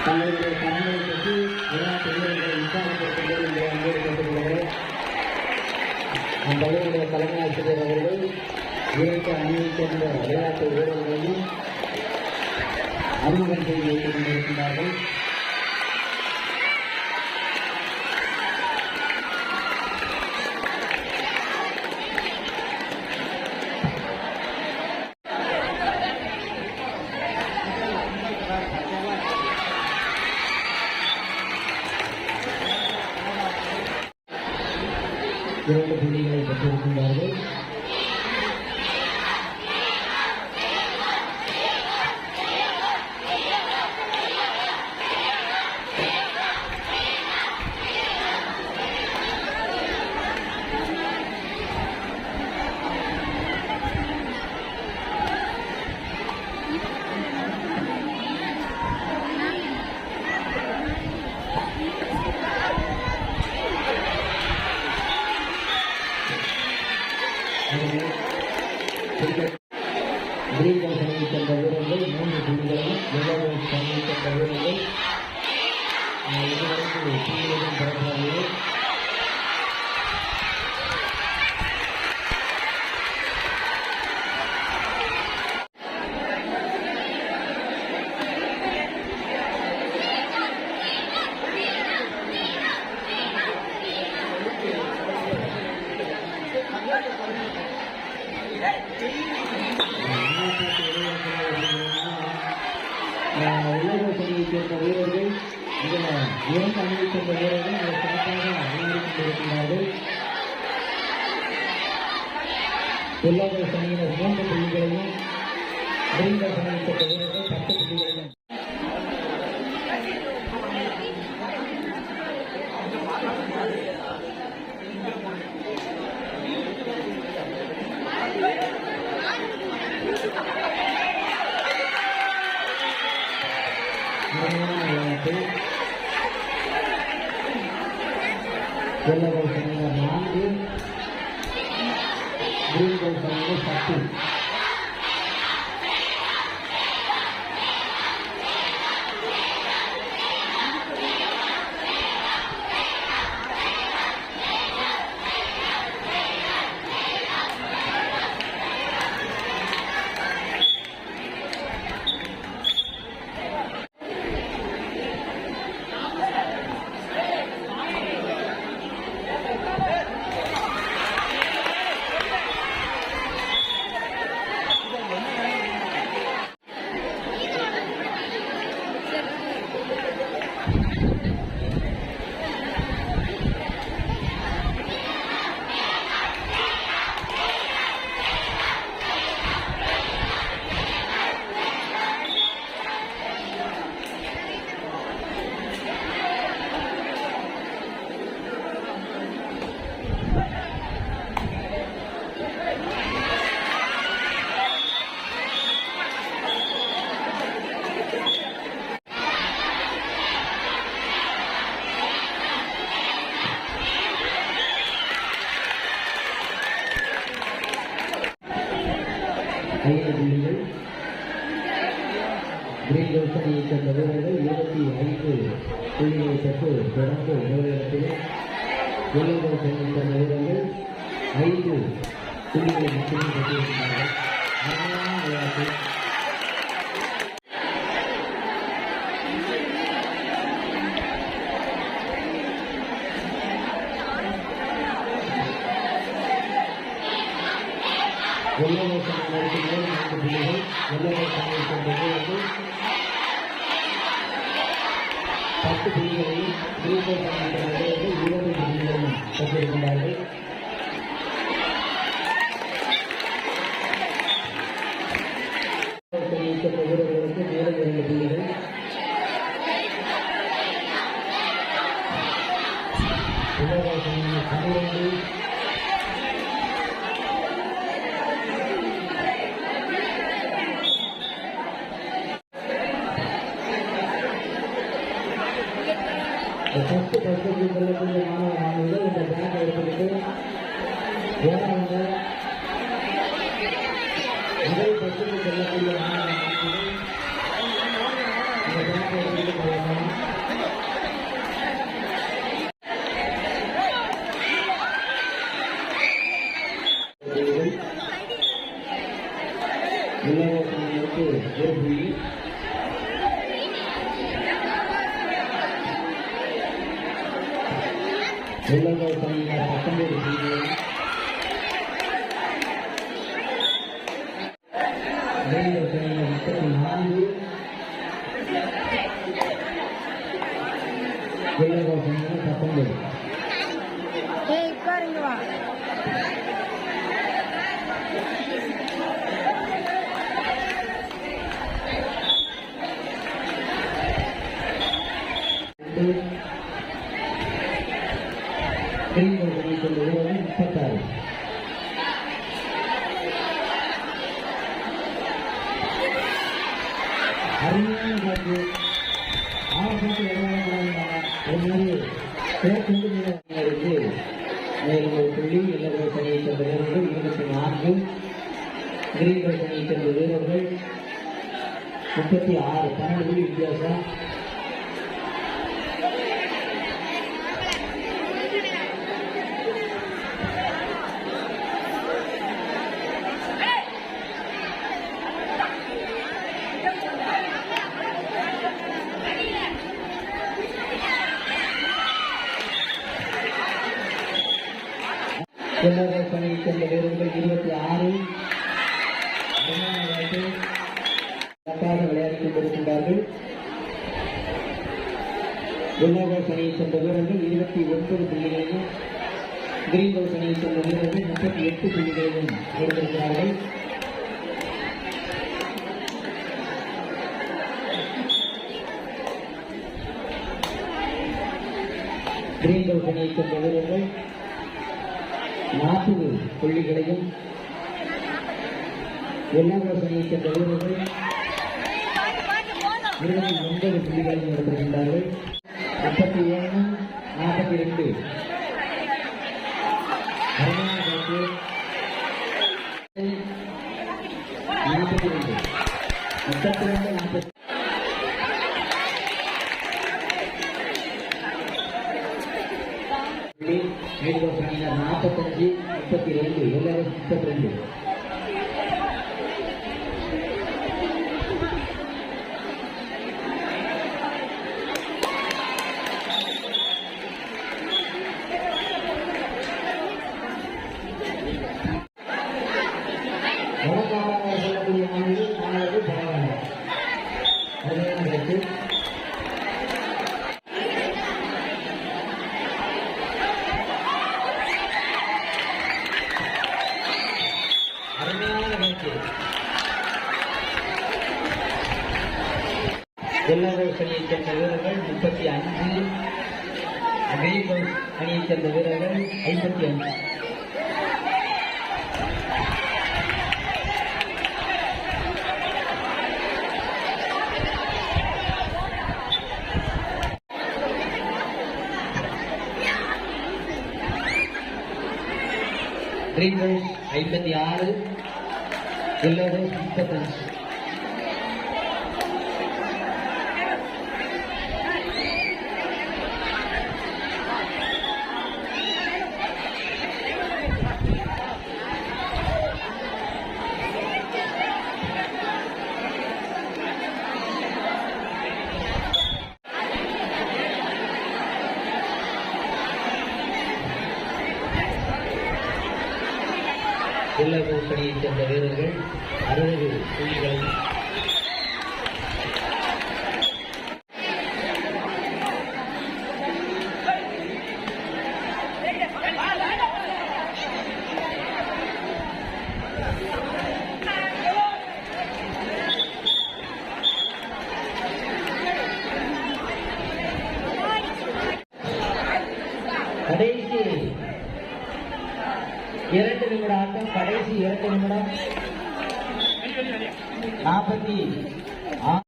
தங்களுடைய கடமையை பற்றி விளையாட்டு வீரர்களை விசாரப்படுத்தும்போது இங்கே அங்கீகரிக்கப்பட்டுள்ளது. அந்த பள்ளியுடைய தலைமை ஆசிரியர் அவர்கள் இரண்டு அணியைச் சேர்ந்த விளையாட்டு வீரர்களையும் அறிமுகம் செய்து வைத்துக் கொண்டிருக்கிறார்கள். இரண்டு புள்ளிகளை பெற்றிருக்கின்றார்கள். கிரீன்கள் சமைத்து சென்ற வீரர்கள் 3 புள்ளிகளும் எவ்வளவு சமைத்து சென்ற வீரர்கள் இதுவரைக்கும் புள்ளிகளும் பெறப்படவில்லை. உலக சமையை சேர்ந்த வீரர்கள் இதில் 2 அணியை சேர்ந்த வீரர்கள் அதை சிறப்பாக அணிவித்துக் கொண்டிருக்கிறார்கள். உலக சமையினர் 3 புள்ளிகளையும் கிரீன்கள் சமையை சேர்ந்த வீரர்கள் 10 புள்ளிகளையும் விளையாட்டு வெள்ளை சமையல் 4 கிரீன்கள் சமையல் 10. ஐந்து புள்ளிகள் கிரீன்கள் சமையை சேர்ந்த வீரர்கள் 25 புள்ளிகளை பெற்று தொடர்ந்து முதலிடத்திலும் வெள்ளைகள் சமையை சேர்ந்த வீரர்கள் 5 புள்ளிகளை மட்டுமே பெற்றிருக்கிறார்கள். அருமையான விளையாட்டு. வெள்ளை சமையல் 4 புள்ளிகள் வெள்ளை சமையல் சேர்ந்த வீரர்கள் 10 புள்ளிகளையும் கிரீன்கள் சமையல் சேர்ந்த வீரர்கள் 20 புள்ளிகளையும் பெற்றிருக்கிறார்கள். சேர்ந்த வீரர்களுக்கு மேலும் 2 புள்ளிகள். வெள்ளை சமையல் 12 பஸ்ஸுக்கு செல்லக்கூடிய மாணவ மாணவிகள் இந்த பேங்கை எடுத்துக்கிட்டு ஏறாங்க. முதல் பஸ்ஸுக்கு செல்லக்கூடிய மாணவ மாணவிகள் இந்த இலவசங்களுக்கு ஒரு புள்ளி. இலவசங்கள் 19 புள்ளிகள். இலவசங்கள் 34. இலவசங்கள் 19. மேலும் ஒரு புள்ளி. இலவச அணியை சேர்ந்த வீரர்கள் 24. கிரீன்வெல்ட் அணியை சேர்ந்த வீரர்கள் 36. 12 புள்ளி வித்தியாசம். இலவச அணியை சேர்ந்த வீரர்கள் 26. விளையாடிக் கொண்டிருக்கின்றார்கள். இலவச அணியை சேர்ந்த வீரர்கள் 29 புள்ளிகளையும் கிரீன் ஹவுஸ் அணியை சேர்ந்த வீரர்கள் 38 புள்ளிகளையும் எடுத்திருக்கிறார்கள். கிரீன் ஹவுஸ் அணியை சேர்ந்த வீரர்கள் 40 புள்ளிகளையும் இலவச அணியை சேர்ந்த வீரர்கள் 29 புள்ளிகளையும் எடுத்திருக்கின்றார்கள். 37, 42. 42, 40. மீண்டும் 45, 32. எல்லாரும் 32. சொல்லக்கூடிய மாணவர்கள் பரவாயில்லை. அதுதான் கருத்து. இலவச அணியை சேர்ந்த வீரர்கள் 35. கிரீன் ஹவுஸ் அணியை சேர்ந்த வீரர்கள் 55. Green house 56. Yellow house 35. இலவச அணியை சேர்ந்த வீரர்கள் 60 புள்ளிகள். கடைசி 2 நிமிட ஆட்டம். கடைசி 2 நிமிடம் 46.